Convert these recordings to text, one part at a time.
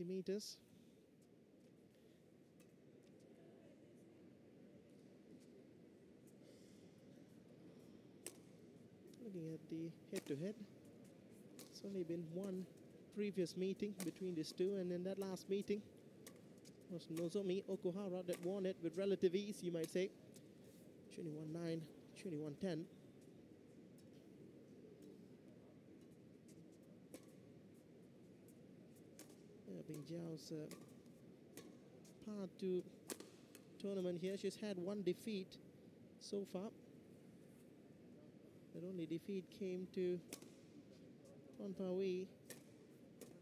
centimeters. Looking at the head-to-head, it's only been one previous meeting between these two, and in that last meeting was Nozomi Okuhara that won it with relative ease, you might say. 21-9, 21-10. Bing Jiao's part to tournament here. She's had one defeat so far. That only defeat came to Thornpawi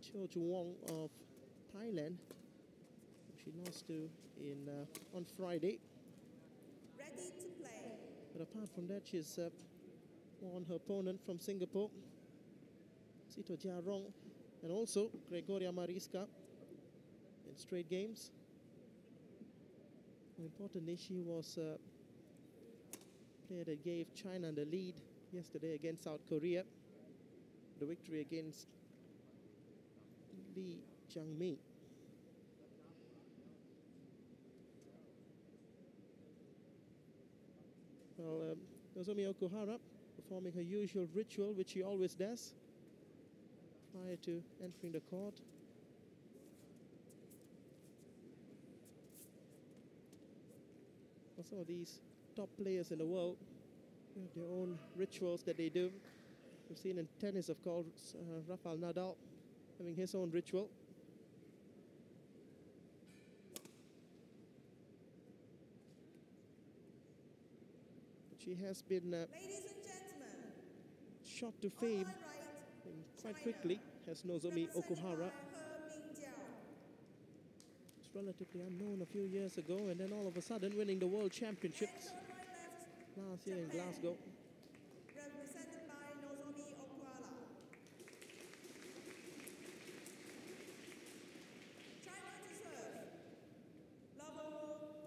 Chochuwong of Thailand. She lost to on Friday. Ready to play. But apart from that, she's won her opponent from Singapore, Sito Jiarong, and also Gregoria Mariska in straight games. More importantly, she was a player that gave China the lead yesterday against South Korea. The victory against Lee Jiangmi. Well, Nozomi Okuhara performing her usual ritual, which she always does prior to entering the court. For some of these top players in the world, they have their own rituals that they do. We've seen in tennis, of course, Rafael Nadal having his own ritual. But she has been Ladies and gentlemen, shot to fame quite quickly, as Nozomi Okuhara. It's relatively unknown a few years ago, and then all of a sudden winning the World Championships last year in Glasgow. Represented by Nozomi Okuhara. China to serve. Level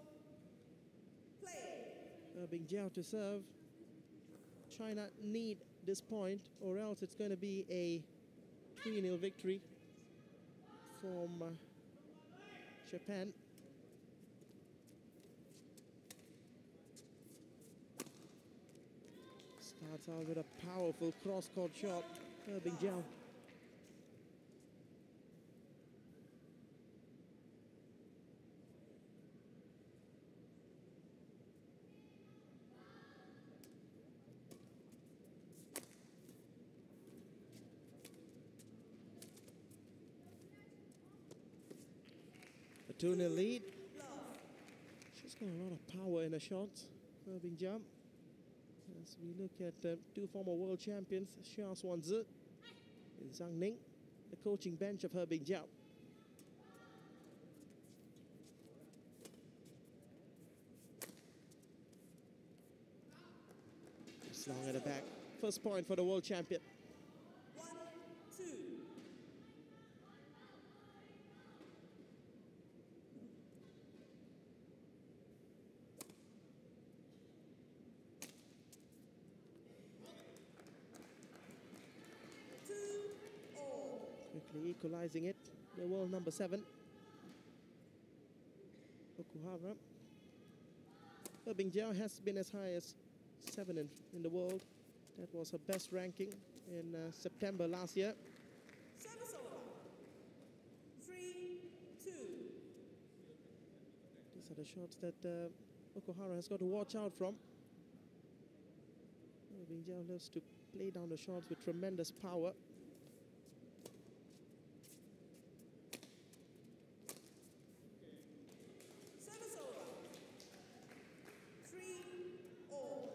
play. Bing Jiao to serve. China need this point, or else it's going to be a 3-0 victory from Japan. Starts out with a powerful cross-court shot. Bing Jiao. A 2-0 lead. She's got a lot of power in her shots, Bing Jiao. As we look at two former world champions, Xia Xuanzi and Zhang Ning, the coaching bench of Bing Jiao. It's long at the back. First point for the world champion. 1-2. Quickly equalizing it, the world number 7. Okuhara. Bing Jiao has been as high as 7 in the world. That was her best ranking in September last year. Service over. 3-2. These are the shots that Okuhara has got to watch out from. Bing Jiao loves to play down the shots with tremendous power. Service over. 3-all.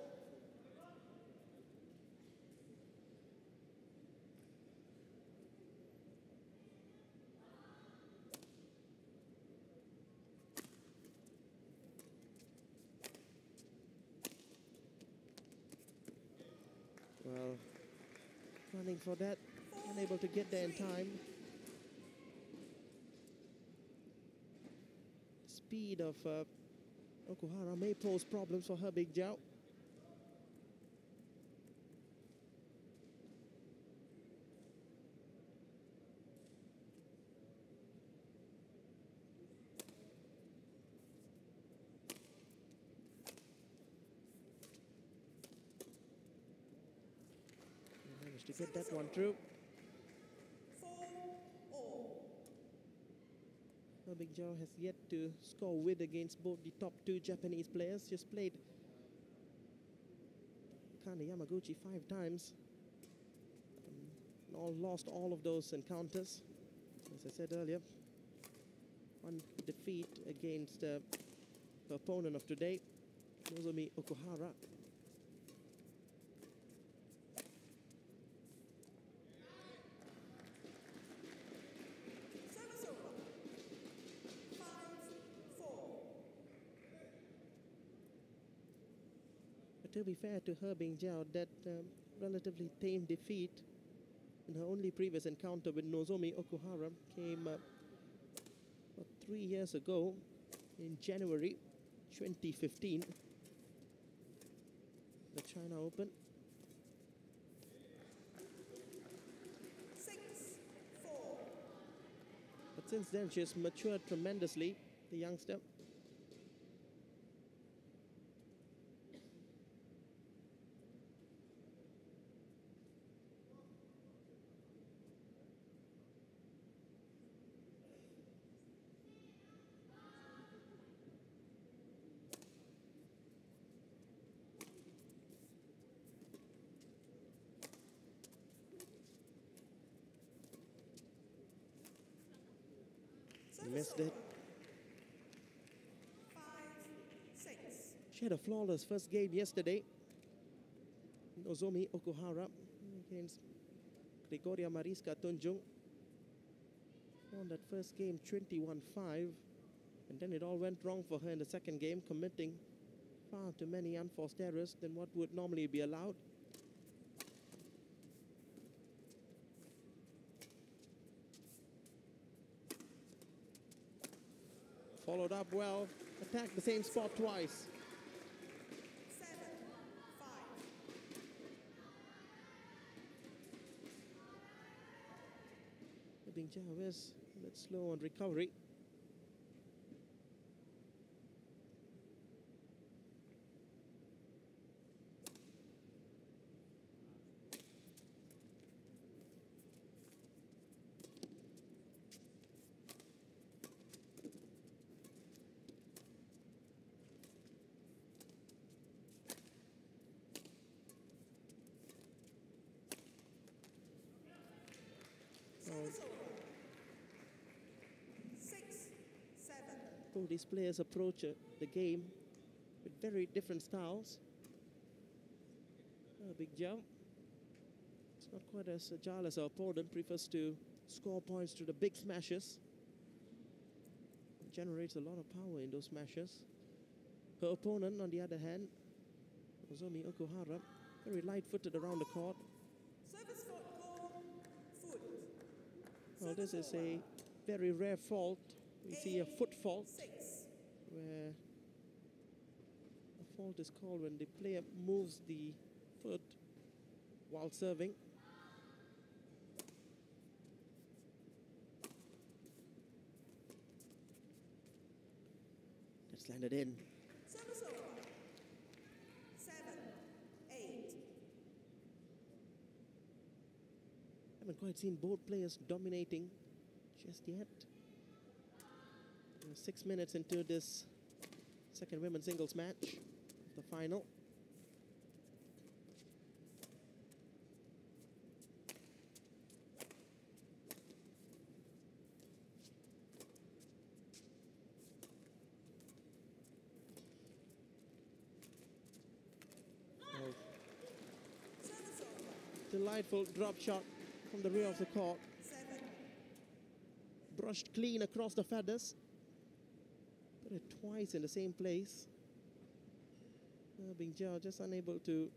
Well, running for that, unable to get there in time. Speed of Okuhara may pose problems for Bing Jiao. to get that one through. 4-all. Bing Zhao has yet to score with against both the top two Japanese players. Just played Kane Yamaguchi 5 times. Lost all of those encounters. As I said earlier, one defeat against the opponent of today, Nozomi Okuhara. Service over. 5-4. But to be fair to her, Bing Zhao, that relatively tame defeat in her only previous encounter with Nozomi Okuhara came 3 years ago in January 2015, the China Open. 6-4. But since then, she's matured tremendously, the youngster. Missed it. 5-6. She had a flawless first game yesterday. Nozomi Okuhara against Gregoria Mariska Tunjung. Won that first game 21-5. And then it all went wrong for her in the second game, committing far too many unforced errors than what would normally be allowed. Followed up well, attacked the same spot twice. 7-5. Bing Zhao is a bit slow on recovery. Service over. 6-7. Both these players approach the game with very different styles. Bing Zhao, it's not quite as agile as our opponent, prefers to score points through the big smashes. Generates a lot of power in those smashes. Her opponent, on the other hand, Nozomi Okuhara, very light-footed around the court. Service fault call. Foot. Well, this is a very rare fault. We see a foot fault, 6. where a fault is called when the player moves the foot while serving. That's landed in. Service over. 7-8. Haven't quite seen both players dominating just yet. 6 minutes into this second women's singles match, the final. Service over. Delightful drop shot from the rear of the court. 7. Brushed clean across the feathers. Put it twice in the same place. Bing Zhao just unable to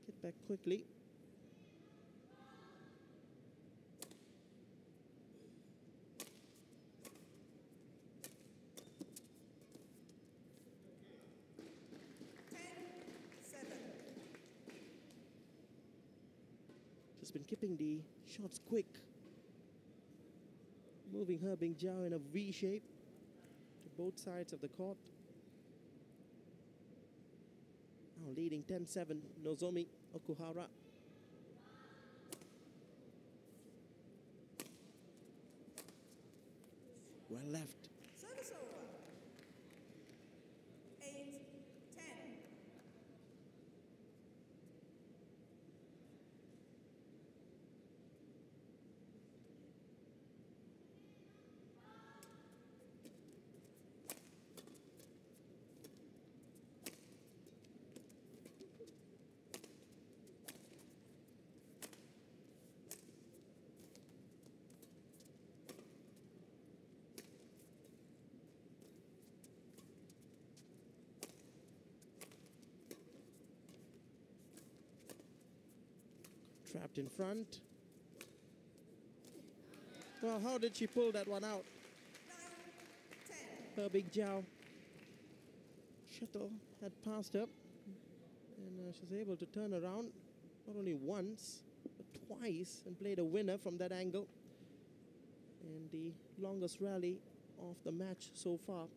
get back quickly. She's been keeping the shots quick. Moving her Bing Zhao in a V shape to both sides of the court. Now leading 10-7, Nozomi Okuhara. Well left. Service over. 8, 10. Trapped in front. Well, how did she pull that one out? 9, 10. Big Jiao. Shuttle had passed up. And she's able to turn around not only once, but twice and play the winner from that angle. And the longest rally of the match so far.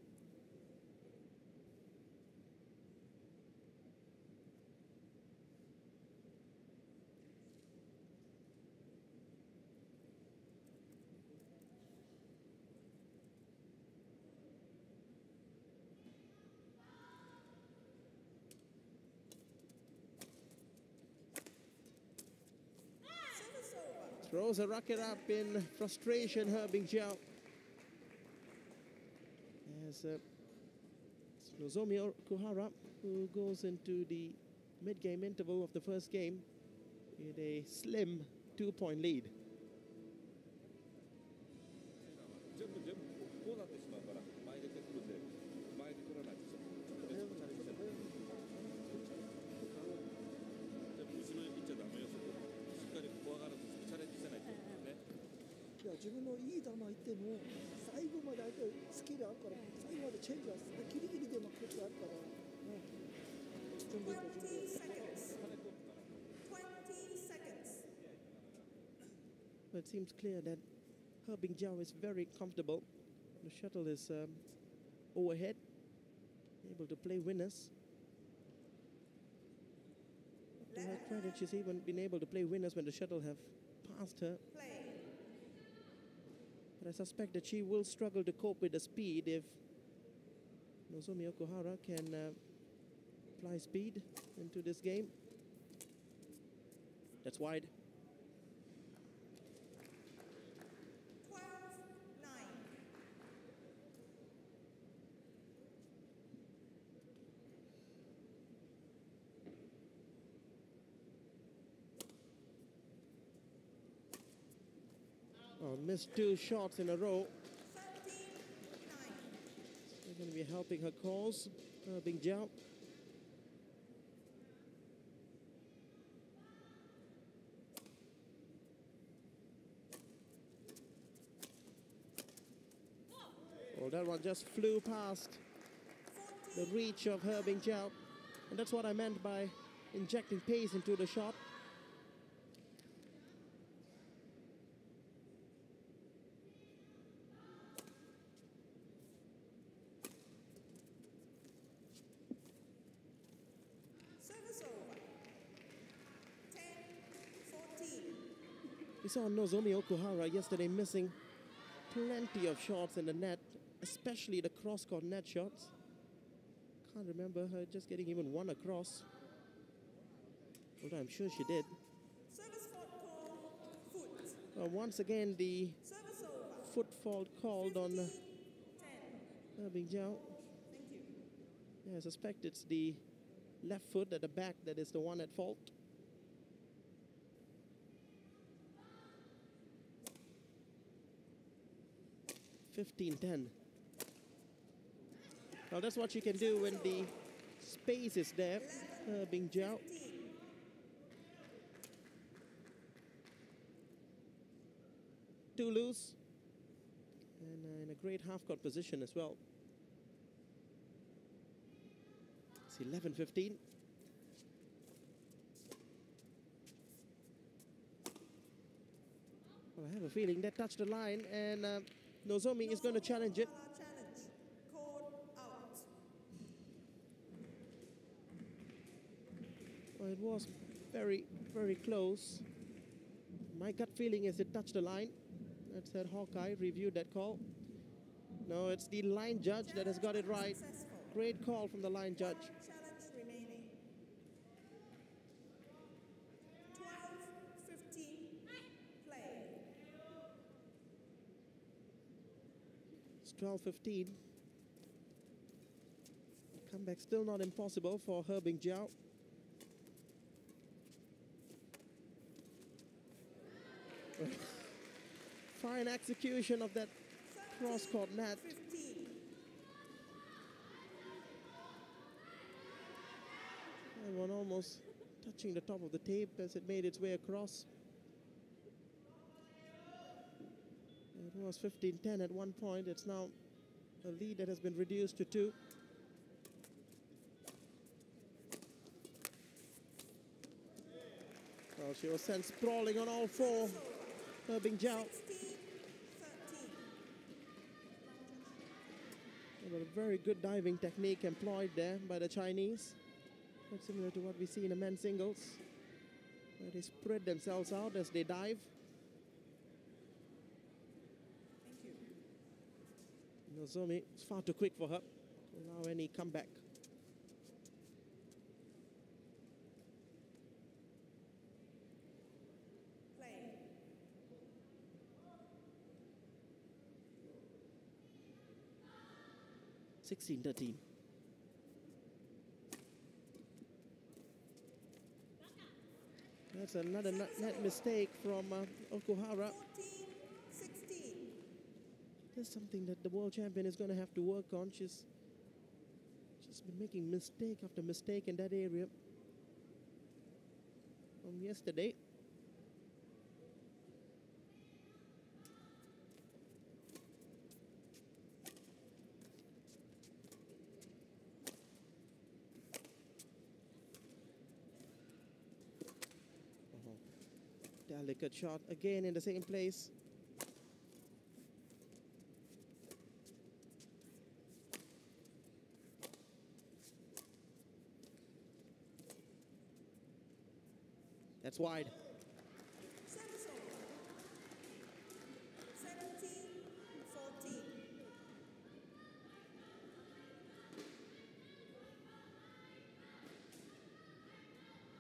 Service over. Throws a racket up in frustration, Big Jiao. As it's Nozomi Okuhara, who goes into the mid-game interval of the first game with a slim 2-point lead. 全部こうなってしまうから前出てくるんで前に来らないとちょっと別のチャレンジしてもでも後ろに行っちゃダメよそこしっかり怖がらずチャレンジしてないとねいや自分のいい球行っても最後まで相手スキルあるから最後までチェンジはギリギリで負けることあるから、準備いいか準備いい 20 か seconds. 20 seconds. But it seems clear that Big Jiao is very comfortable. The shuttle is overhead, able to play winners. To her credit, she's even been able to play winners when the shuttle have passed her. Play. But I suspect that she will struggle to cope with the speed if Nozomi Okuhara can apply speed into this game. That's wide. 12, 9. Oh, missed 2 shots in a row. 13, 9. They're going to be helping her cause, Big Jiao. Well, that one just flew past the reach of Big Jiao. And that's what I meant by injecting pace into the shot. Service over. 10, 14. We saw Nozomi Okuhara yesterday missing plenty of shots in the net, especially the cross-court net shots. Can't remember her just getting even one across. Although I'm sure she did. Service fault call. Foot. Once again, the Service over. foot fault called on 10. Big Jiao. Thank you. Yeah, I suspect it's the left foot at the back that is the one at fault. (15-10). Now that's what you can do when the space is there, Big Jiao. 15. Too loose. And in a great half-court position as well. It's 11-15. Well, I have a feeling that touched the line, and Nozomi is going to challenge it. Challenge. Call out. Well, it was very, very close. My gut feeling is it touched the line. That's said Hawkeye reviewed that call. No, it's the line judge that has got it right. Successful. Great call from the line judge. Challenge remaining. 12-15. Play. It's 12-15. Comeback still not impossible for Herbing Jiao. Fine execution of that cross-court net. 15. That one almost touching the top of the tape as it made its way across. It was 15-10 at one point. It's now a lead that has been reduced to 2. Well, she was sent sprawling on all 4. Herbing Jiao. 16-13. But a very good diving technique employed there by the Chinese. Quite similar to what we see in the men's singles, where they spread themselves out as they dive. Thank you. Nozomi is far too quick for her to allow any comeback. Play. 16-13. That's another net mistake from Okuhara. 14-16. That's something that the world champion is going to have to work on. She's been making mistake after mistake in that area from yesterday. Delicate shot again in the same place. That's wide. Service over. 17-14.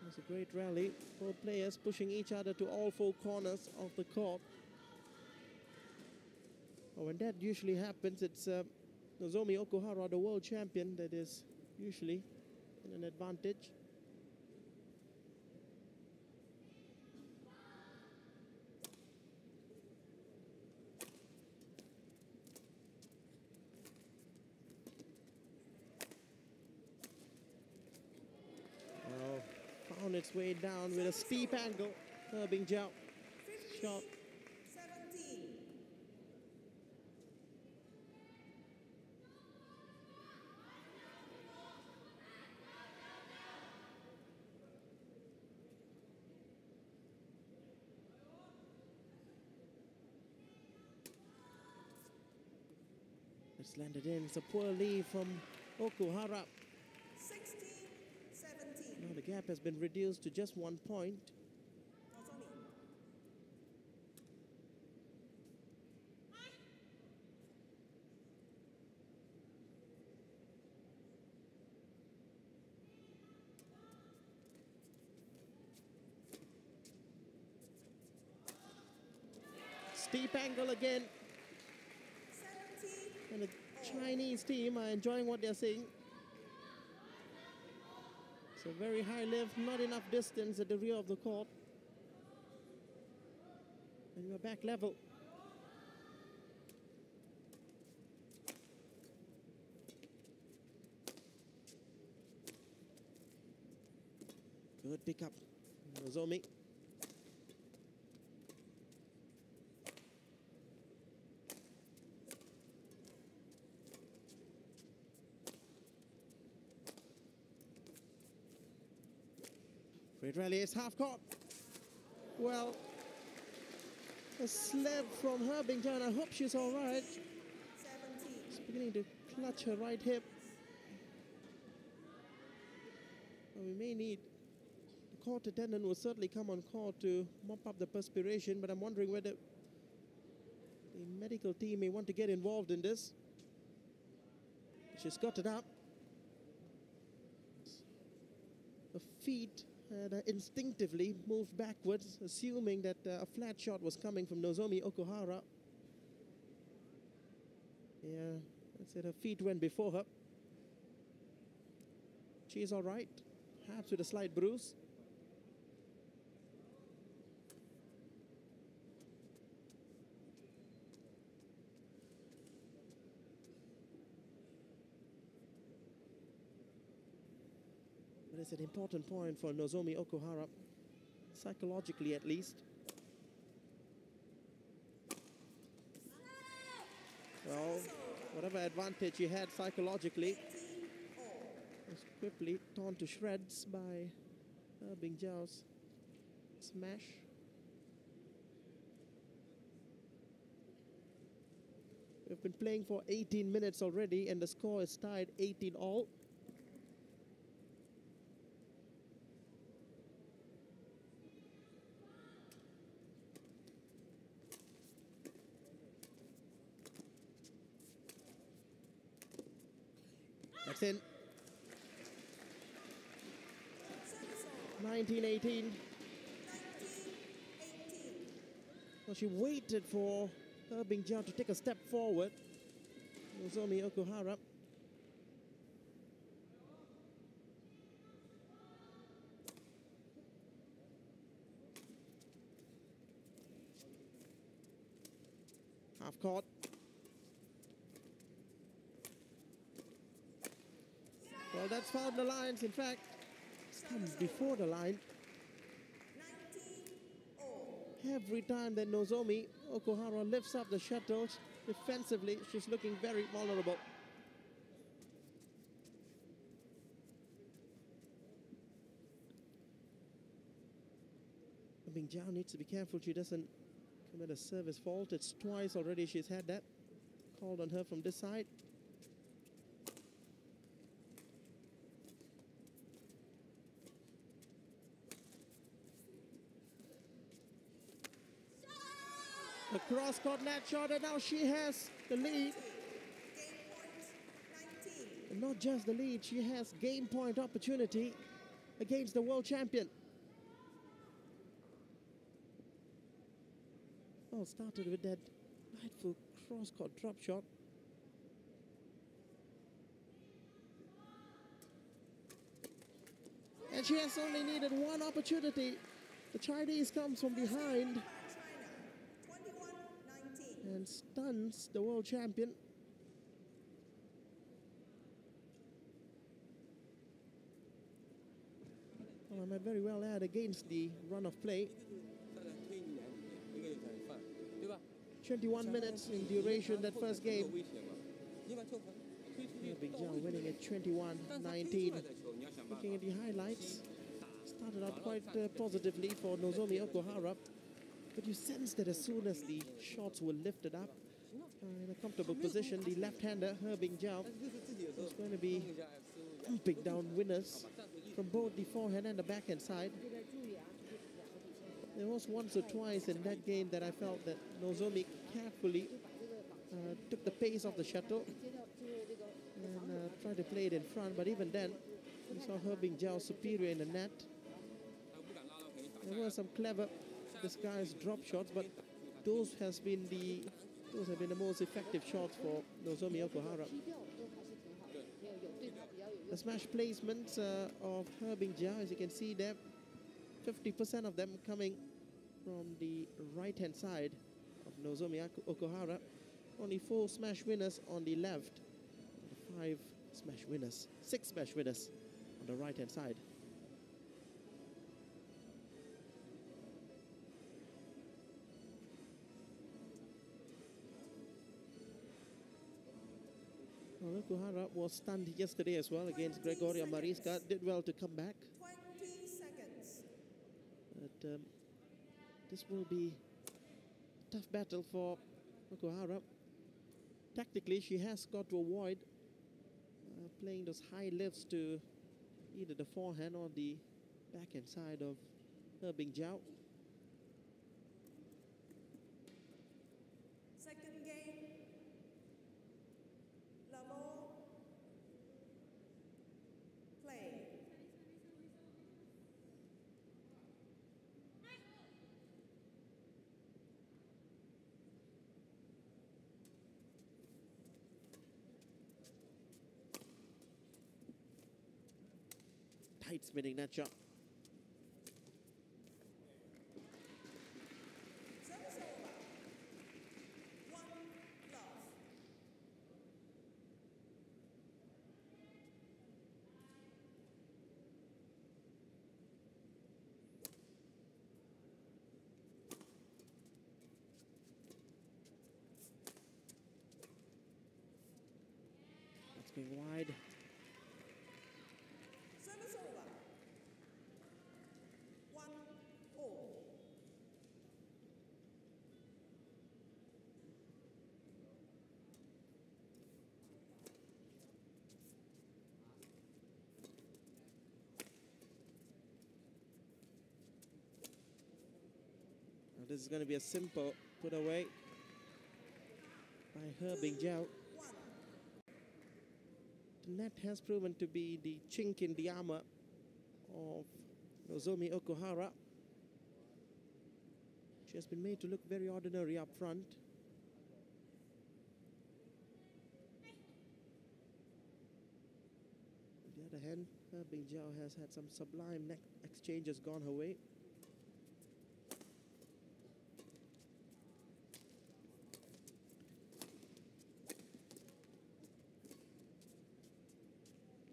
It's a great rally. Both players pushing each other to all 4 corners of the court. Well, when that usually happens, it's Nozomi Okuhara, the world champion, that is usually in an advantage. Found its way down with a steep angle. Herbing Jiao. Shot. 17. It's landed in. It's a poor lead from Okuhara. 16-17. Now the gap has been reduced to just 1 point. Nozomi. Steep angle again. 17. And the Chinese team are enjoying what they're seeing. It's a very high lift, not enough distance at the rear of the court. And we're back level. Good pickup. Nozomi. Great rally, it's half court. Well, a slap from Herbing Jiao. I hope she's all right. 17. She's beginning to clutch her right hip. Well, we may need, the court attendant will certainly come on court to mop up the perspiration, but I'm wondering whether The medical team may want to get involved in this. She's got it up. Her feet had instinctively moved backwards, assuming that a flat shot was coming from Nozomi Okuhara. Yeah, that's it. Her feet went before her. She's all right, perhaps with a slight bruise. But it's an important point for Nozomi Okuhara, psychologically at least. Well, whatever advantage he had psychologically was quickly torn to shreds by Bing Jiao's smash. We've been playing for 18 minutes already, and the score is tied 18-all. That's in. 19-18. Well, she waited for Bing Jiao to take a step forward. Nozomi Okuhara. Half court. Well, that's fouled the lines. In fact, it's come before the line. Every time that Nozomi Okuhara lifts up the shuttle defensively, she's looking very vulnerable. Bing Jiao needs to be careful she doesn't commit a service fault. It's twice already she's had that called on her from this side. The cross-court net shot, and now she has the lead. And not just the lead, she has game point opportunity against the world champion. Well, started with that delightful cross-court drop shot. And she has only needed one opportunity. The Chinese comes from behind and stuns the world champion. Well, I might very well add against the run of play. 21 minutes in duration that first game. Bing Jiao winning at 21-19. Looking at the highlights, started out quite positively for Nozomi Okuhara. But you sense that as soon as the shots were lifted up in a comfortable position, the left-hander, Bing Jiao, was going to be pumping down winners from both the forehand and the backhand side. There was once or twice in that game that I felt that Nozomi carefully took the pace of the shuttle and tried to play it in front, but even then, we saw Bing Jiao superior in the net. There were some clever disguised drop shots, but those have been the most effective shots for Nozomi Okuhara. The smash placements of Bing Jiao, as you can see there, 50% of them coming from the right-hand side of Nozomi Okuhara. Only 4 smash winners on the left, 5 smash winners, 6 smash winners on the right-hand side. Well, Okuhara was stunned yesterday as well against Gregoria Mariska. Did well to come back. 20 seconds. But this will be a tough battle for Okuhara. Tactically, she has got to avoid playing those high lifts to either the forehand or the backhand side of Bing Jiao. Second tight spinning net shot. Service over. 1 love. That's going wide. Service over. 1 all. Now this is going to be a simple put away by Herbing Jiao. 1. The net has proven to be the chink in the armor of Nozomi Okuhara. She has been made to look very ordinary up front. On the other hand, Herbing Jiao has had some sublime net exchanges gone her way.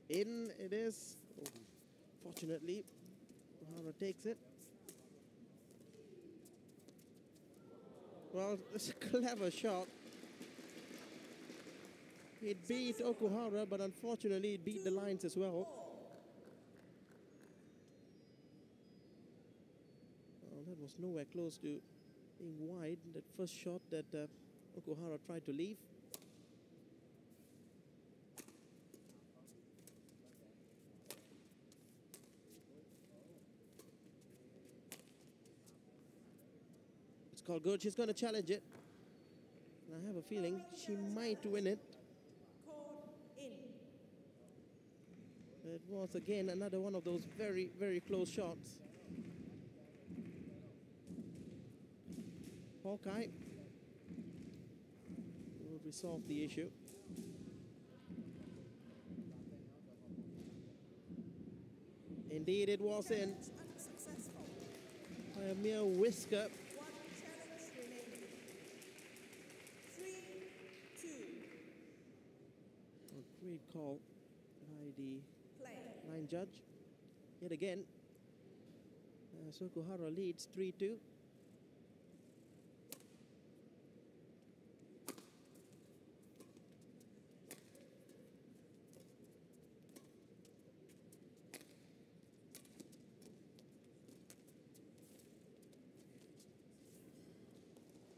In it is. Oh, fortunately, Ohara takes it. Well, it's a clever shot. It beat Okuhara, but unfortunately it beat the lines as well. Well, that was nowhere close to being wide. That first shot that Okuhara tried to leave. It's called good. She's going to challenge it. And I have a feeling she might win it. Code in. It was again another one of those very, very close shots. Hawkeye will resolve the issue. Indeed, it was in Unsuccessful. by a mere whisker. 1 challenge remaining. 3, 2. A great call by the Play. line judge. Yet again, Okuhara leads 3-2.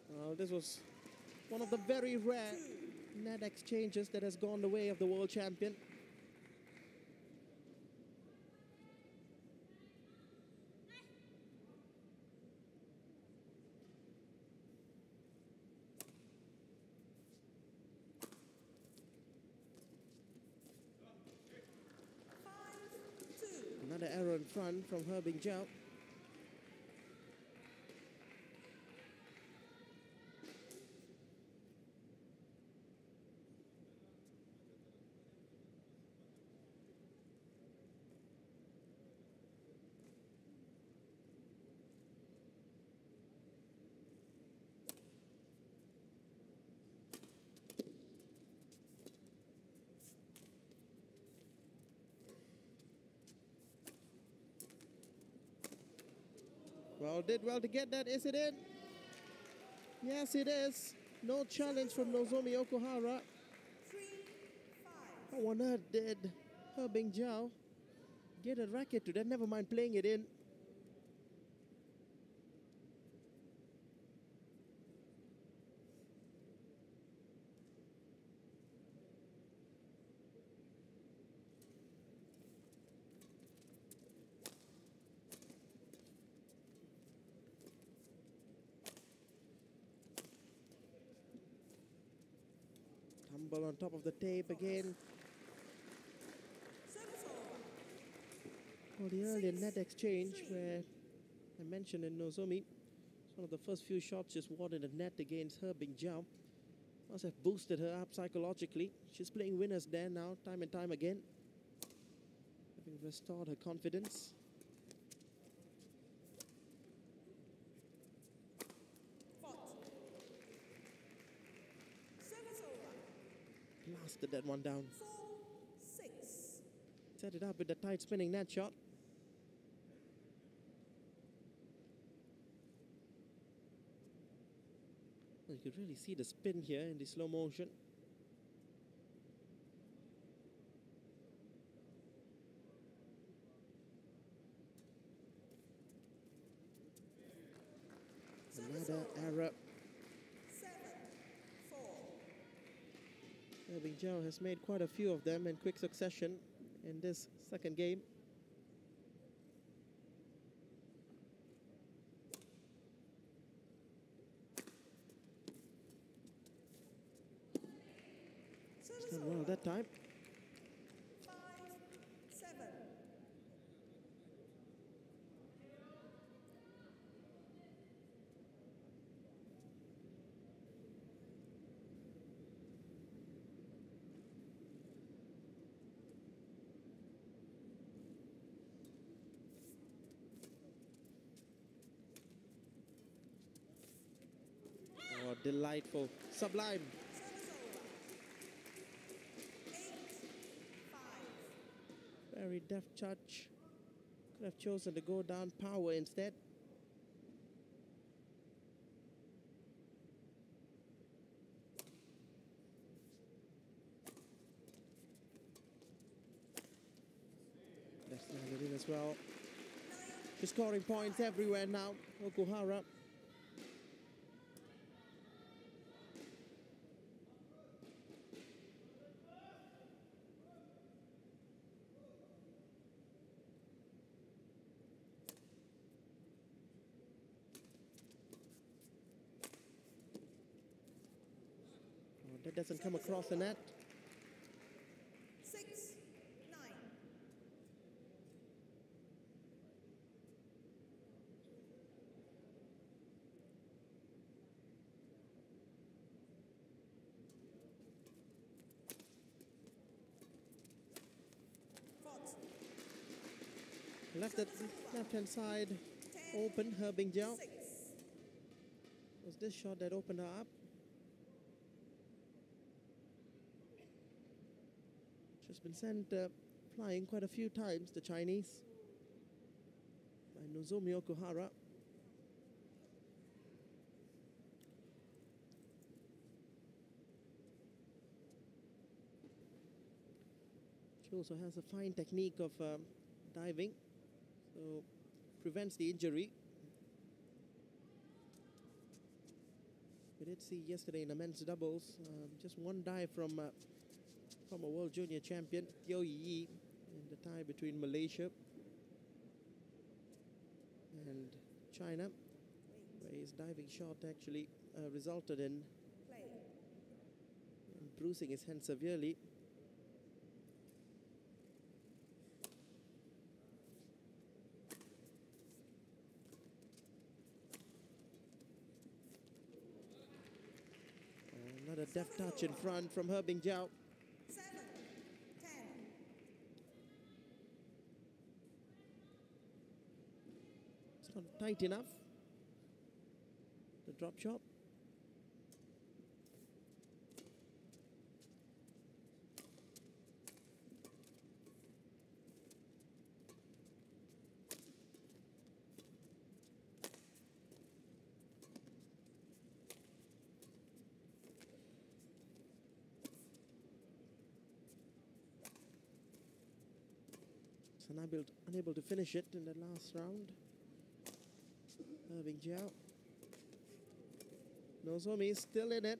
Well, this was one of the very rare net exchanges that has gone the way of the world champion. Another error in front from Herbing Jiao. Well, did well to get that. Is it in? Yes, it is. No challenge from Nozomi Okuhara. 3, 5. How on earth did Herbing Jiao get a racket to that? Never mind playing it in. Tumble on top of the tape again. Service over. Well, the earlier net exchange where I mentioned in Nozomi, it's one of the first few shots just warded a net against Herbing Jiao. Must have boosted her up psychologically. She's playing winners there now, time and time again. restored her confidence. Fought. Service over. Blasted that one down. 4-6. Set it up with the tight spinning net shot. You could really see the spin here in the slow motion. Another error. 7-4. Irving Zhao has made quite a few of them in quick succession in this second game. Service Done well over. that time. 5-7. Oh, delightful. Sublime. Service over. 8-5. Very deft touch. Could have chosen to go down power instead. That's landed in as well. She's scoring points everywhere now, Okuhara. Oh, that doesn't come across the net. 6-9. Fought. Left that left-hand side open, Herbing Zhao. 6. Was this shot that opened her up? She's been sent flying quite a few times, the Chinese, by Nozomi Okuhara. She also has a fine technique of diving, so prevents the injury. We did see yesterday in the men's doubles, just one dive from former world junior champion Teo Yi in the tie between Malaysia and China, where his diving shot actually resulted in Play. bruising his hand severely. Another deft touch in front from Herbing Zhao. 7-10. It's not tight enough. The drop shot. Unable to finish it in the last round. Irving Zhao. Nozomi is still in it.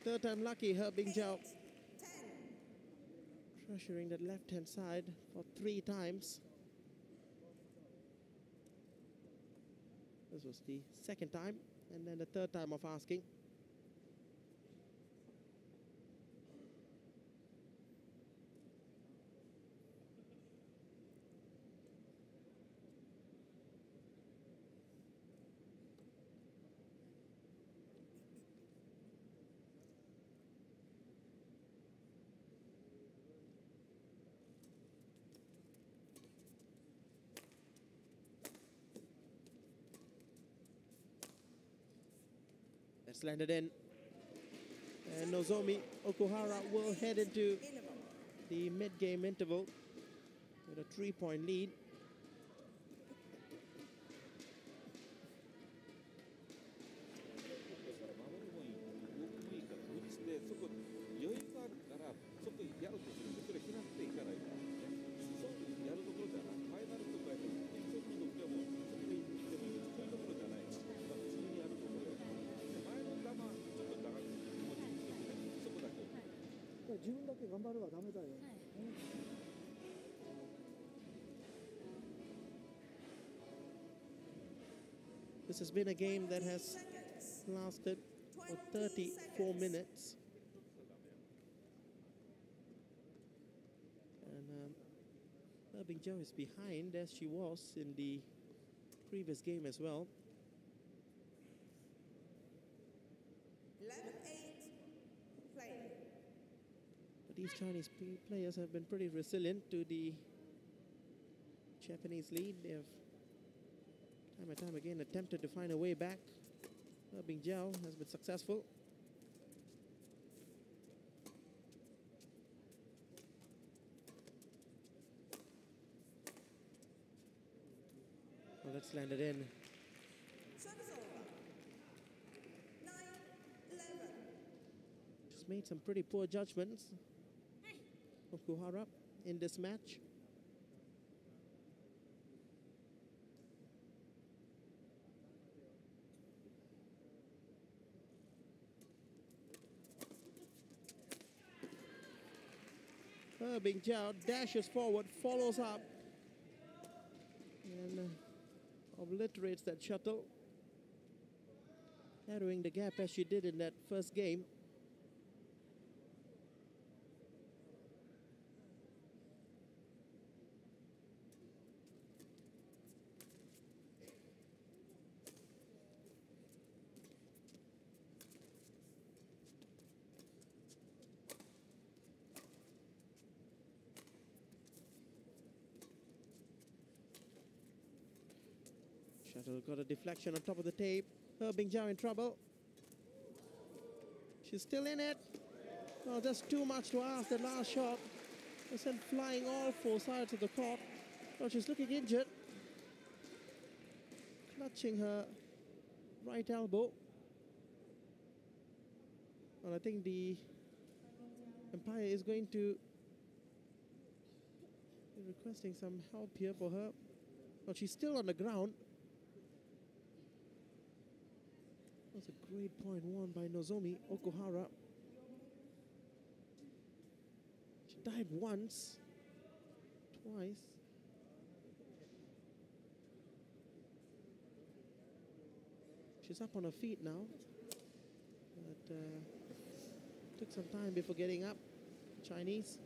Third time lucky, Herbing Zhao. 10. Pressuring that left-hand side for 3 times. This was the second time, and then the third time of asking. Just landed in. And Nozomi Okuhara will head into the mid-game interval with a 3-point lead. 自分だけ頑張ればダメだよ。This has been a game that has lasted for 34 minutes. And Herbing Joe is behind as she was in the previous game as well. 11-8 play. But these Chinese players have been pretty resilient to the Japanese lead. They have time and time again attempted to find a way back. Herbing Joe has been successful. Well, that's landed in. Service over. 9-11. She's made some pretty poor judgments of Okuhara in this match. Herbing Joe dashes forward, follows up, and obliterates that shuttle, narrowing the gap as she did in that first game. Shuttle got a deflection on top of the tape. Herbing Joe in trouble. She's still in it. Oh, just too much to ask. The last shot was sent flying all four sides of the court. Oh, she's looking injured. Clutching her right elbow. And I think the umpire is going to be requesting some help here for her. Oh, she's still on the ground. That's a great point won by Nozomi Okuhara. She dived once, twice. She's up on her feet now. But took some time before getting up. Chinese.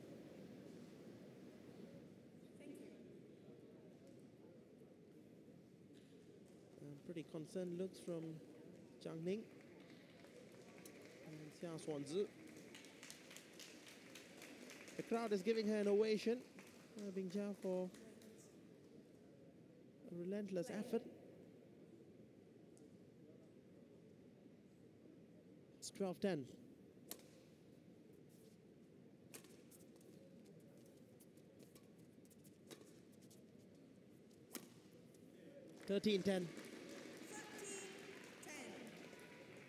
Pretty concerned looks from Zhang Ning and Xia Xuanzi. The crowd is giving her an ovation. Herbing Joe for a relentless effort. It's 12-10. (13-10).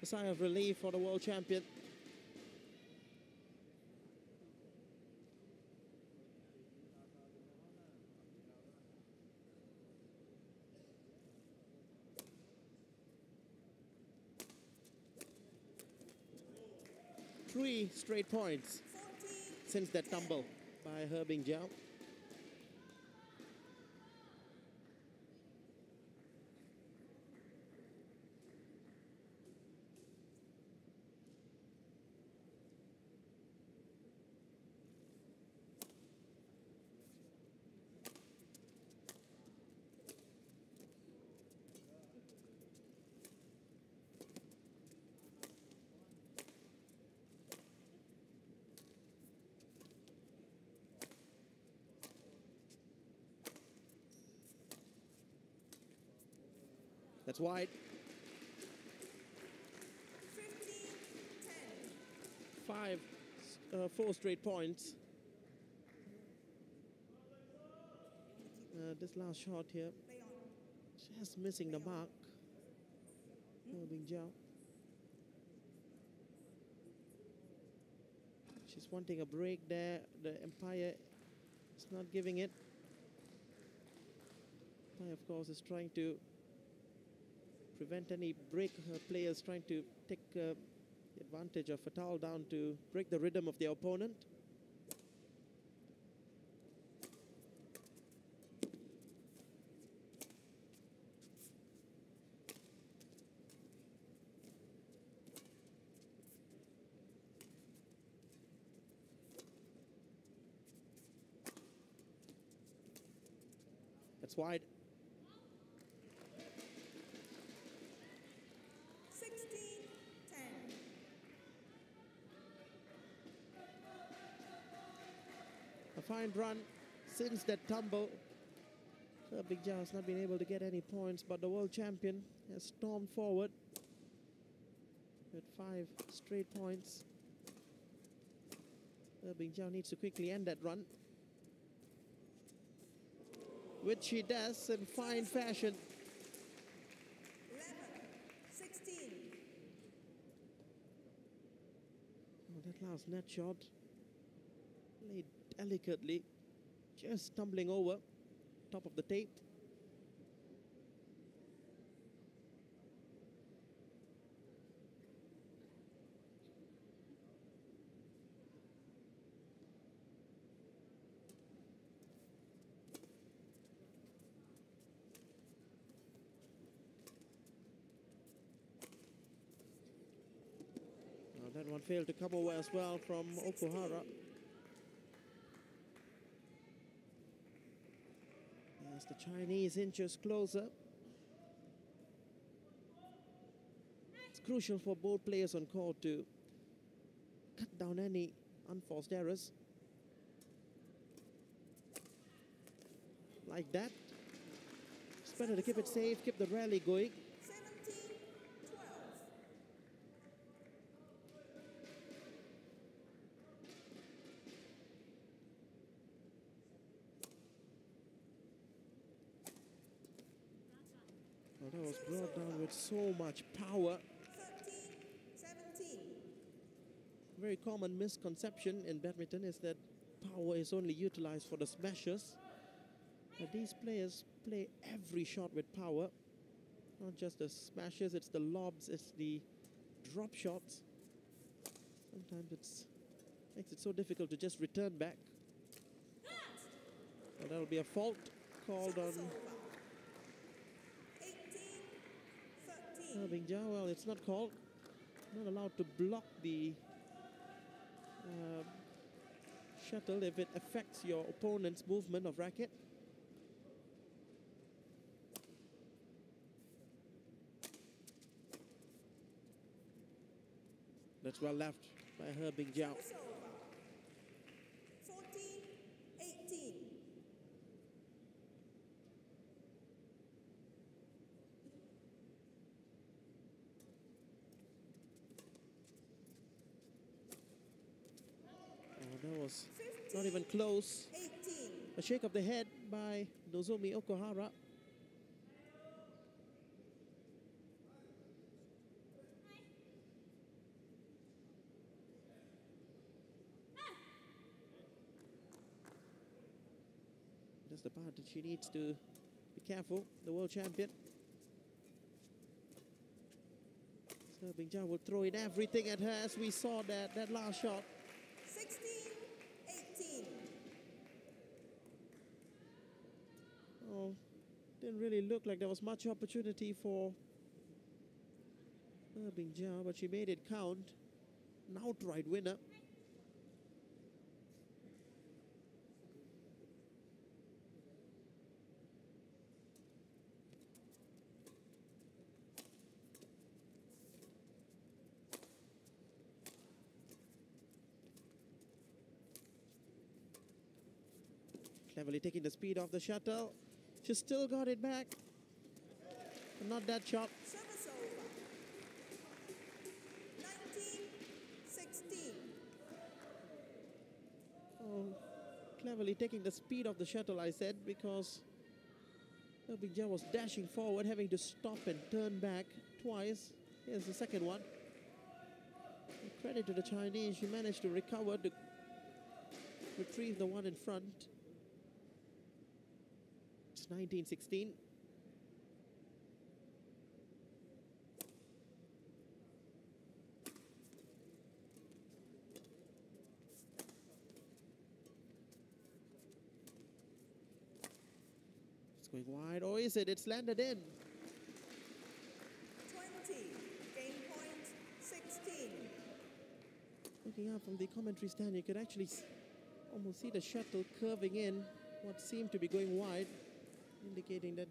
A sigh of relief for the world champion. Three straight points since that tumble by Herbing Joe. That's wide. 4 straight points. This last shot here, Play on. just missing the mark. Bing Jiao. She's wanting a break there. The Empire is not giving it. Empire, of course, is trying to prevent any break. Her players trying to take advantage of fatal down to break the rhythm of their opponent. That's wide. 16-10. A fine run since that tumble. Big Jiao has not been able to get any points, but the world champion has stormed forward with 5 straight points. Big Jiao needs to quickly end that run, which she does in fine fashion. 11-16. Oh, that last net shot, played delicately, just tumbling over top of the tape. That one failed to come over as well from Okuhara. As the Chinese inches closer. It's crucial for both players on court to cut down any unforced errors. Like that. It's better to keep it safe, keep the rally going. 17-12. Well, that was brought down with so much power. 13-17. Very common misconception in badminton is that power is only utilized for the smashes. But these players play every shot with power. Not just the smashes, it's the lobs, it's the drop shots. Sometimes it makes it so difficult to just return back. Well, that'll be a fault called on 18-13. Bing Jiao. Well, it's not called. Not allowed to block the shuttle if it affects your opponent's movement of racket. That's well left by her, Bing Jiao. Service over. 14-18. Oh, that was not even close. 18. A shake of the head by Nozomi Okuhara. That's the part that she needs to be careful, the world champion. So Bing Jiao will throw in everything at her, as we saw that last shot. 16-18. Oh, didn't really look like there was much opportunity for Bing Jiao, but she made it count. An outright winner. Cleverly taking the speed off the shuttle. She still got it back. But not that shot. Service over. 19-16. cleverly taking the speed of the shuttle, I said, because Bing Jiao was dashing forward, having to stop and turn back twice. Here's the second one. Credit to the Chinese, she managed to recover to retrieve the one in front. It's 19-16. It's going wide, or is it? It's landed in. 20. Game point 16. Looking out from the commentary stand, you could actually almost see the shuttle curving in what seemed to be going wide, indicating that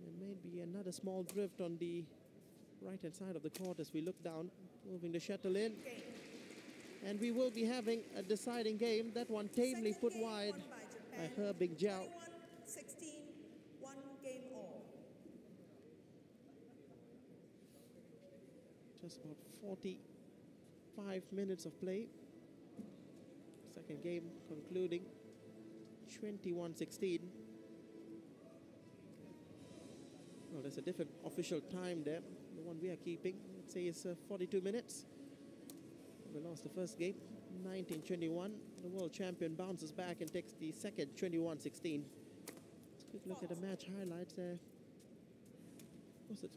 there may be another small drift on the right-hand side of the court as we look down, moving the shuttle in. Game. And we will be having a deciding game. That one tamely Second put game wide won by by Japan. Bing Jiao. 21-16. 1 game all. Just about 45 minutes of play. Second game concluding 21-16. Well, there's a different official time there. The one we are keeping, let's say, is 42 minutes. We lost the first game, 19-21. The world champion bounces back and takes the second, 21-16. Let's quick look at the match highlights there. Was it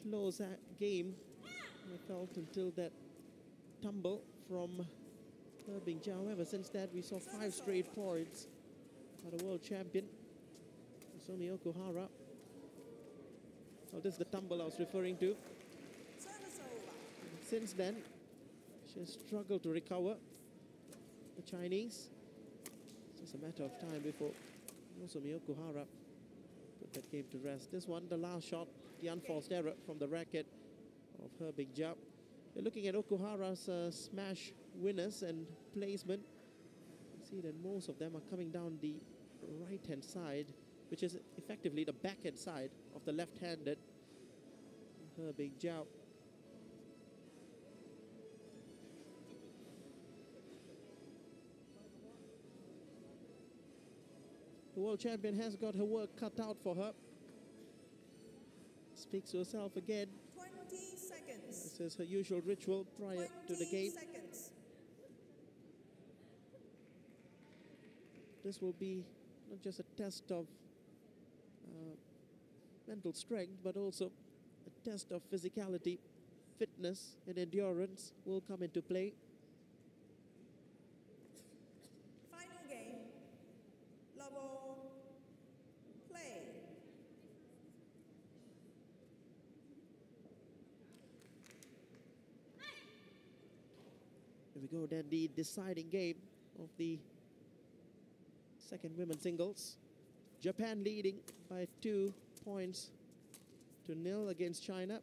close game? I felt until that tumble from Bing Jiao. However, since that we saw 5 straight points by the world champion, Nozomi Okuhara. So this is the tumble I was referring to. Service over. Since then, she has struggled to recover. The Chinese. It's just a matter of time before Nozomi Okuhara put that game to rest. This one, the last shot, the unforced error from the racket of Bing Jiao. You're looking at Okuhara's smash winners and placement. You see that most of them are coming down the right-hand side, which is effectively the backhand side of the left-handed Bing Jiao. The world champion has got her work cut out for her. Speaks to herself again. 20 seconds. This is her usual ritual prior to the 20 game. seconds. This will be not just a test of mental strength, but also a test of physicality, fitness, and endurance will come into play. Final game. Level play. Here we go, then the deciding game of the second women's singles. Japan leading by 2 points to 0 against China.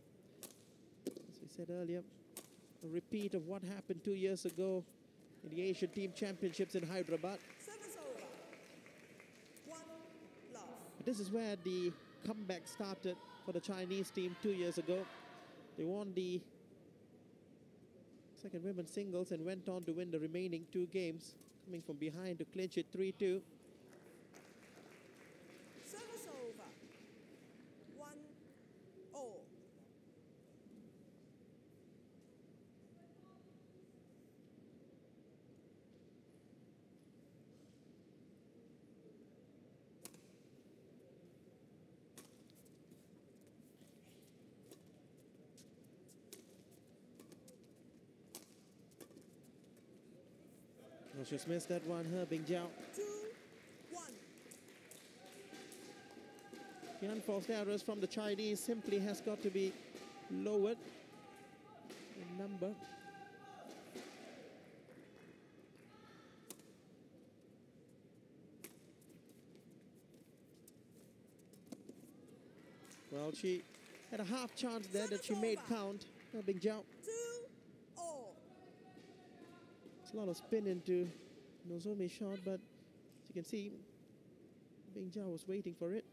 As we said earlier, a repeat of what happened 2 years ago in the Asian Team Championships in Hyderabad. Service over. 1 love. This is where the comeback started for the Chinese team 2 years ago. They won the second women's singles and went on to win the remaining 2 games, coming from behind to clinch it 3-2. Service over. 1-all. Well, she's missed that one, Bing Jiao. 2-1. The unforced errors from the Chinese simply has got to be lowered in number. Well, she had a half chance there that she made count, Bing Jiao. 2-all. It's a lot of spin into Nozomi's shot, but as you can see, Bing Jiao was waiting for it.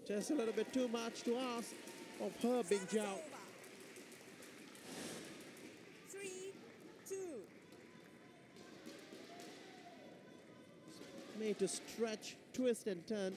Just a little bit too much to ask of her Bing Service Jiao. over. 3-2. Made to stretch, twist and turn.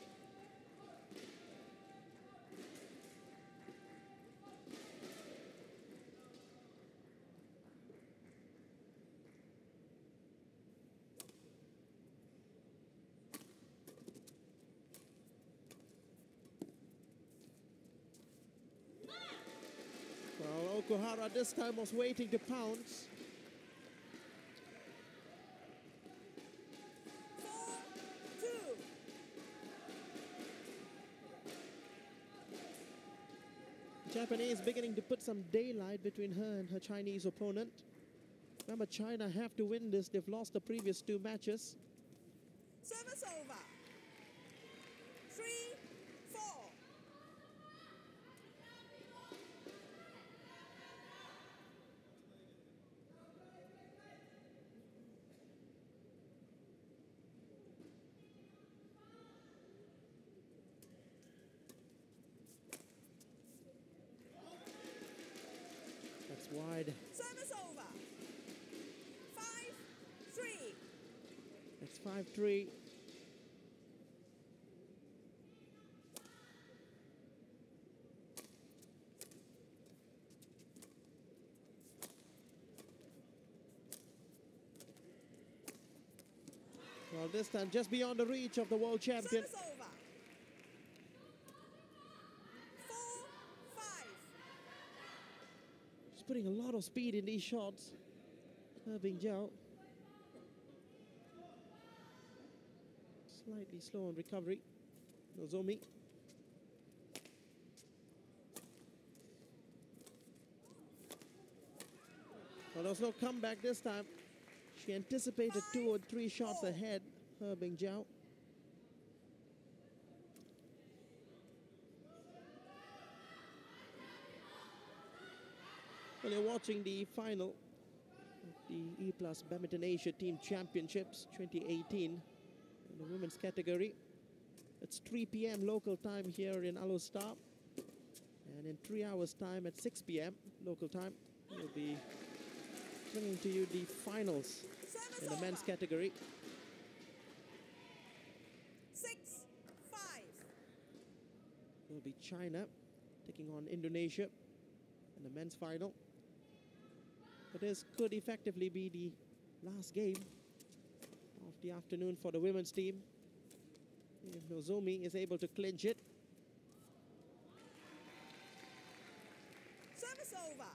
Well, Okuhara this time was waiting to pounce. 4-2. Japanese beginning to put some daylight between her and her Chinese opponent. Remember, China have to win this. They've lost the previous 2 matches. Service over. 3-4. That's wide. Service over. 5-3. That's 5-3. Well, this time just beyond the reach of the world champion. Service over. 4-5. She's putting a lot of speed in these shots. Bing Jiao. Slightly slow on recovery. Nozomi. Well, there was no comeback this time. She anticipated 2 or 3 shots ahead, Bing Jiao. Well, you're watching the final of the E+ Badminton Asia Team Championships 2018 in the women's category. It's 3 p.m. local time here in Alostar. And in 3 hours' time at 6 p.m. local time, we'll be bringing to you the finals Service in the men's over. category. 6-5. Will be China taking on Indonesia in the men's final. But this could effectively be the last game of the afternoon for the women's team. If Nozomi is able to clinch it. Service over.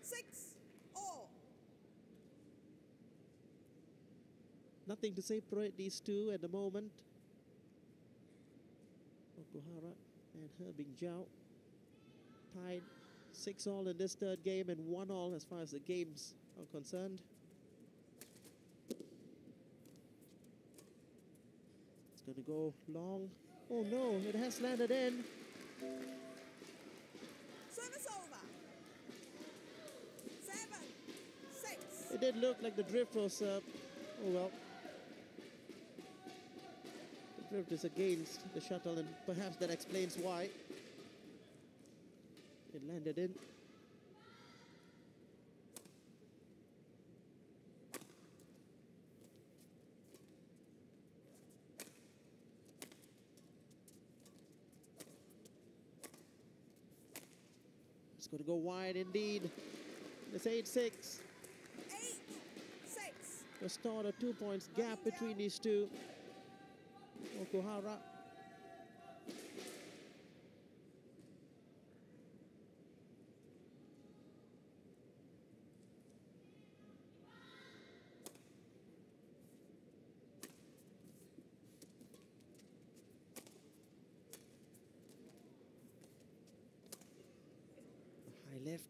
6-all. Nothing to separate these two at the moment. Okuhara and Bing Jiao tied 6-all in this third game and 1-all as far as the games are concerned. It's going to go long. Oh no, it has landed in. Service over. 7-6. It did look like the drift was, oh well. The drift is against the shuttle, and perhaps that explains why it landed in. It's going to go wide indeed. It's 8-6. 8-6. Restored a 2 points gap between these two. Okuhara. High left.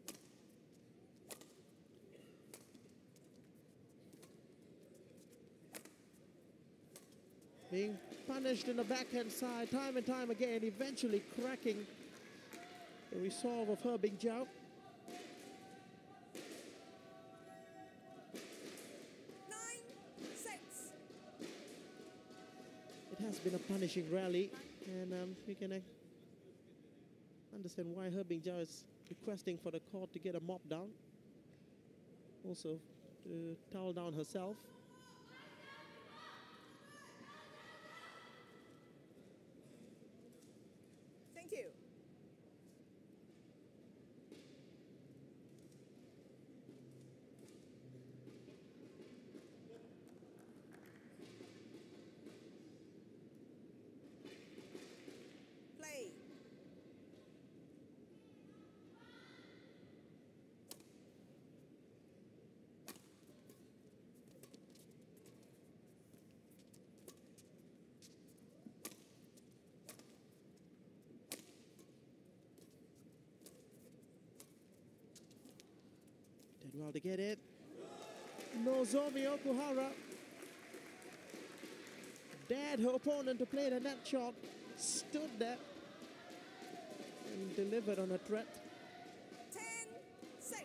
Being punished in the backhand side time and time again, eventually cracking the resolve of Bing Jiao. 9-6. It has been a punishing rally And we can understand why Herbing Jiao is requesting for the court to get a mop down. Also, to towel down herself. Thank you. Play. Did well to get it. Nozomi Okuhara dared her opponent to play the net shot, stood there and delivered on a threat. 10-6.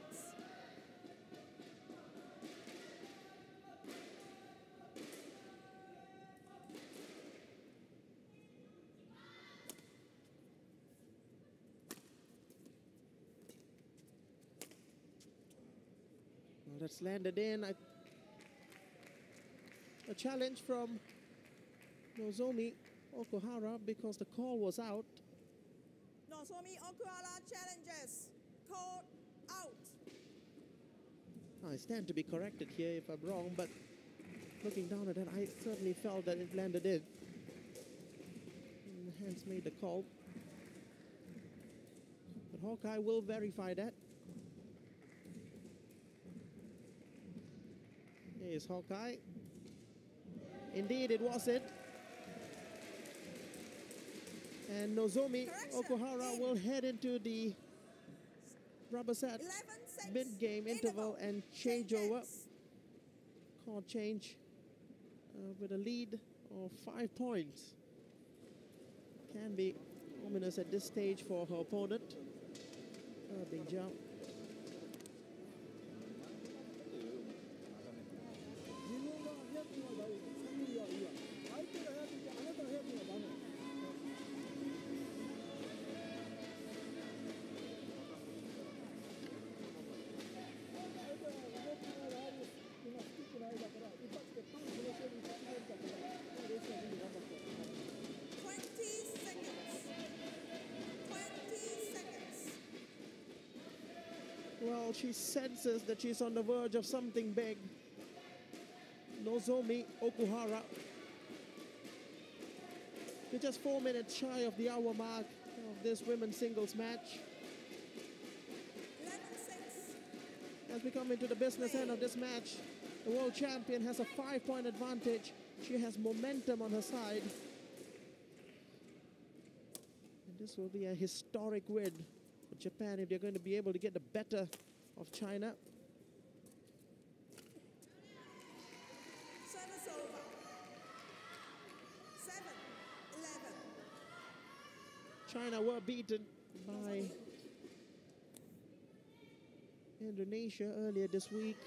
Well, that's landed in. A challenge from Nozomi Okuhara because the call was out. Nozomi Okuhara challenges. Called out. I stand to be corrected here if I'm wrong, but looking down at that, I certainly felt that it landed in. And hence made the call. But Hawkeye will verify that. Here is Hawkeye. Indeed, it was it. And Nozomi Correction. Okuhara will head into the rubber set 11-6. mid-game interval and change over. Call change with a lead of 5 points. Can be ominous at this stage for her opponent. Big jump. 自分がヘアピンは大丈夫、3ミリはいいわ。相手がヘアピンであなたのヘアピンはダメ。相手は動きがある、今スティックの間から一発でパンその勝負に勝ちれるかから、レースはぜひ頑張って。 20 seconds. 20 seconds. Well, she senses that she's on the verge of something big. Nozomi Okuhara. We're just 4 minutes shy of the hour mark of this women's singles match. 11-6. As we come into the business end of this match, the world champion has a 5-point advantage. She has momentum on her side. And this will be a historic win for Japan if they're going to be able to get the better of China. Service over. 7-11. China were beaten by Indonesia earlier this week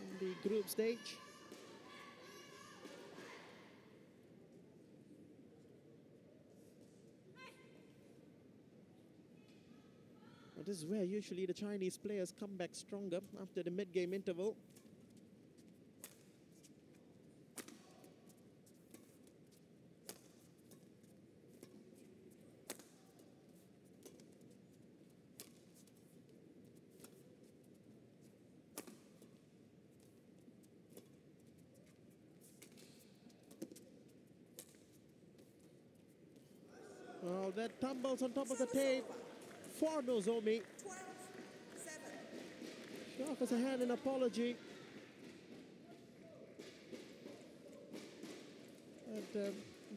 in the group stage. Well, this is where usually the Chinese players come back stronger after the mid-game interval. Well, that tumbles on top of the tape for Nozomi. 12-7. She offers a hand in apology. And I'm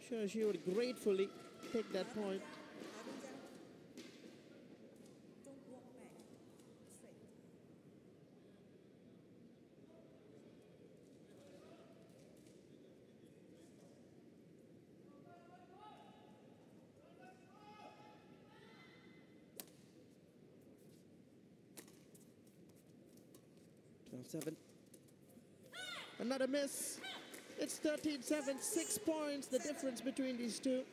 sure she would gratefully take that point. Don't walk back. Straight. Seven. Another miss. It's 13-7, 6 points, the difference between these two.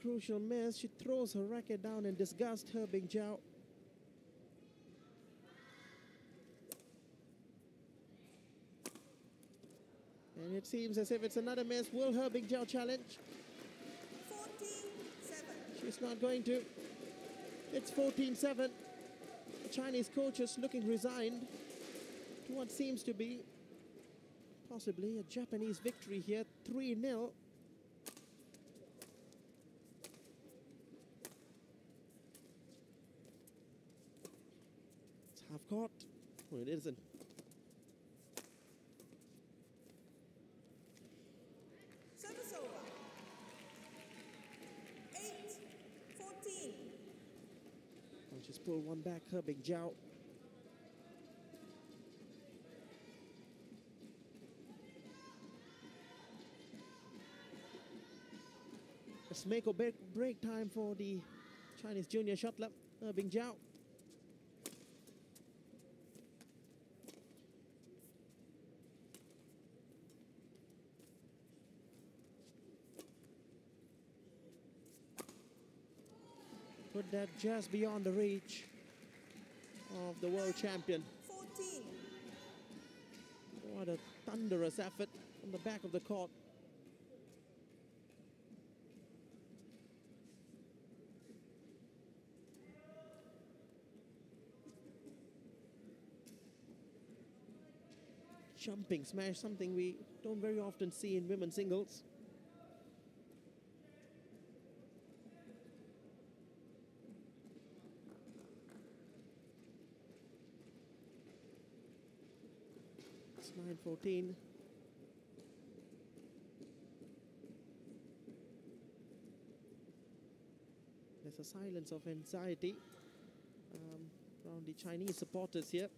crucial miss. She throws her racket down in disgust, He Bingjiao. And it seems as if it's another miss. Will He Bingjiao challenge? 14-7. She's not going to. It's 14-7. The Chinese coach is looking resigned to what seems to be possibly a Japanese victory here, 3-0. It's half court. Oh, it isn't. Service over. 8-14. I'll just pull one back, He Bingjiao. It's make or break time for the Chinese junior shuttler, He Bingjiao. Put that just beyond the reach of the world champion. 14. What a thunderous effort on the back of the court. Jumping smash, something we don't very often see in women's singles. It's 9-14. There's a silence of anxiety around the Chinese supporters here.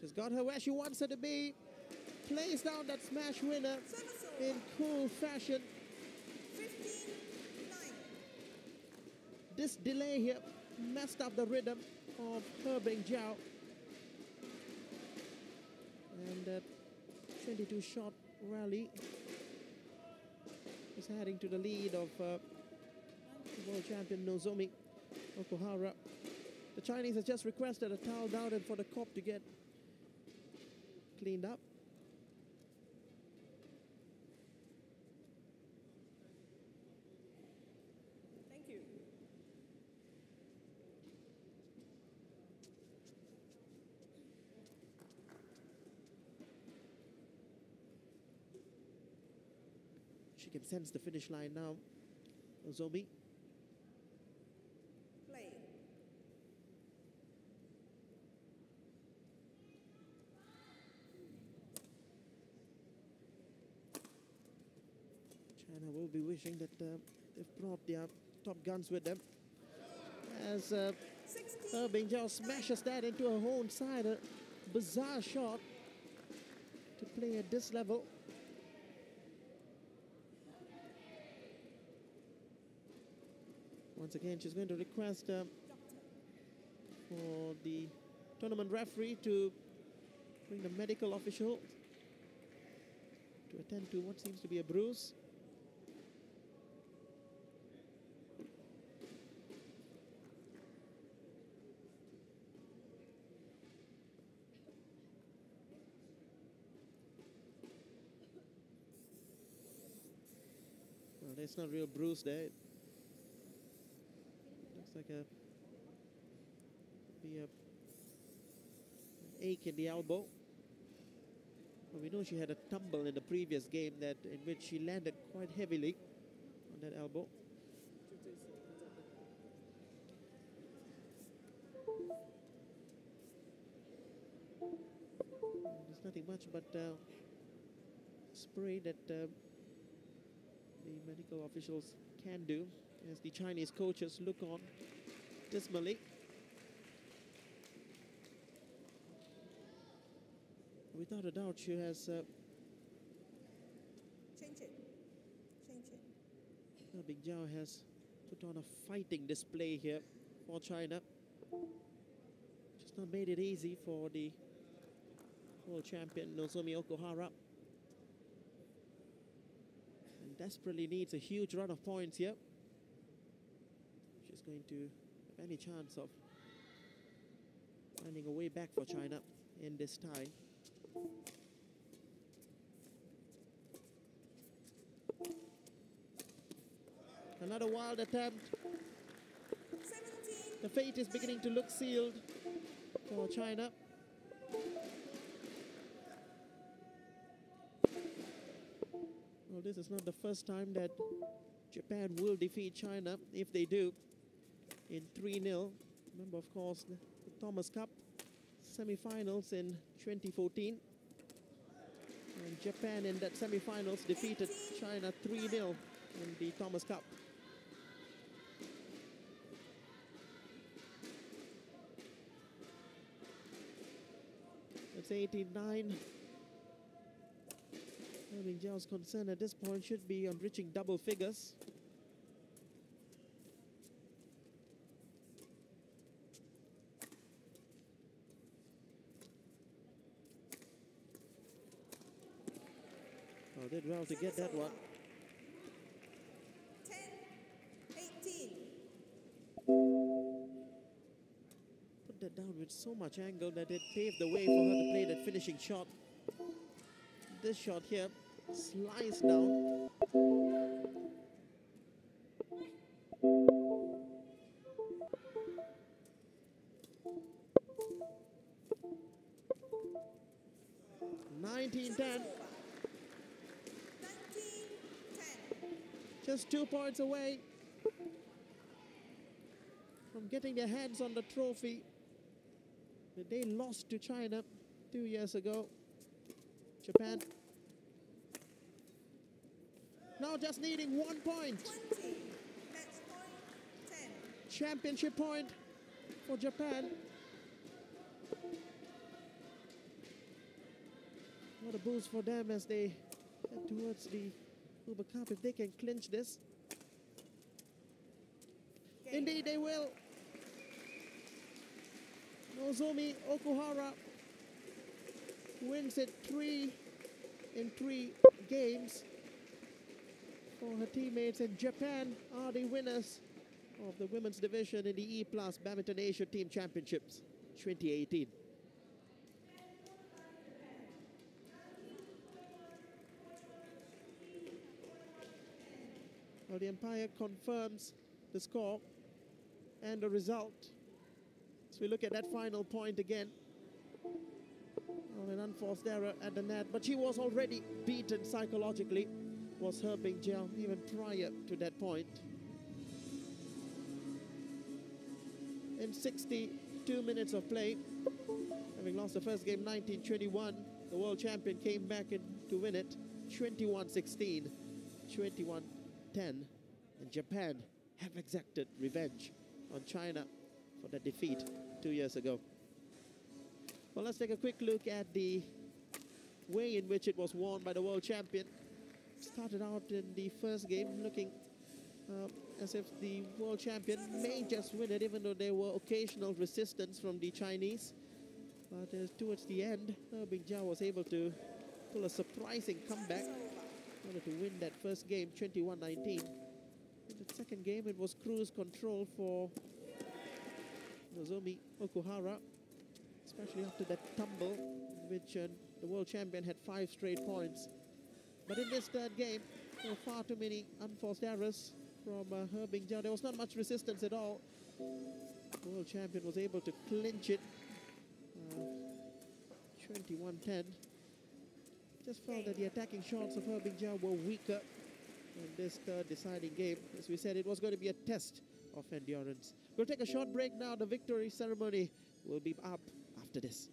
She's got her where she wants her to be. Plays down that smash winner Service in over. cool fashion. 15-9. This delay here messed up the rhythm of He Bingjiao. And that 22-shot rally is heading to the lead of world champion Nozomi Okuhara. The Chinese has just requested a towel down and for the cop to get cleaned up. Thank you. She can sense the finish line now. Nozomi. Play. China will be wishing that they've brought their top guns with them. As 16. He Bingjiao smashes that into her own side. A bizarre shot to play at this level. Once again, she's going to request for the tournament referee to bring the medical official to attend to what seems to be a bruise. Well, there's not real bruise there. Looks like an ache in the elbow. Well, we know she had a tumble in the previous game in which she landed quite heavily on that elbow. There's nothing much but spray that the medical officials can do as the Chinese coaches look on dismally. Without a doubt, she has Change it. Change it. Bing Jiao has put on a fighting display here for China. Just not made it easy for the world champion Nozomi Okuhara. And desperately needs a huge run of points here. She's going to have any chance of finding a way back for China in this tie. Another wild attempt. 17. The fate is beginning to look sealed for China. Well, this is not the first time that Japan will defeat China. If they do, in 3-0. Remember, of course, the Thomas Cup semi-finals in 2014. And Japan in that semi-finals defeated China 3-0 in the Thomas Cup. That's 89. Bing Jiao's concern at this point should be on reaching double figures. Oh, did well to get that one. 10. 18. Put that down with so much angle that it paved the way for her to play that finishing shot. This shot here, sliced down. (19-10). 19. 10. Just 2 points away from getting their hands on the trophy that they lost to China 2 years ago. Japan now just needing 1 point. 20. Match point 10. Championship point for Japan. What a boost for them as they head towards the Uber Cup if they can clinch this. Indeed they will. Nozomi Okuhara wins it 3 in 3 games for her teammates, and Japan are the winners of the women's division in the E+ Badminton Asia Team Championships 2018. Well, the umpire confirms the score and the result. So we look at that final point again. Well, an unforced error at the net, but she was already beaten psychologically, was Bing Jiao, even prior to that point. In 62 minutes of play, having lost the first game 19-21, the world champion came back in to win it 21-16, 21-10, and Japan have exacted revenge on China for that defeat 2 years ago. Well, let's take a quick look at the way in which it was won by the world champion. Started out in the first game looking as if the world champion may just win it, even though there were occasional resistance from the Chinese. But towards the end, Bing Jiao was able to pull a surprising comeback in order to win that first game, 21-19. In the second game, it was cruise control for Nozomi Okuhara, especially after that tumble, in which the world champion had 5 straight points. But in this third game, there were far too many unforced errors from Bing Jiao. There was not much resistance at all. The world champion was able to clinch it 21-10. Just felt that the attacking shots of Bing Jiao were weaker in this third deciding game. As we said, it was going to be a test of endurance. We'll take a short break now. The victory ceremony will be up after this.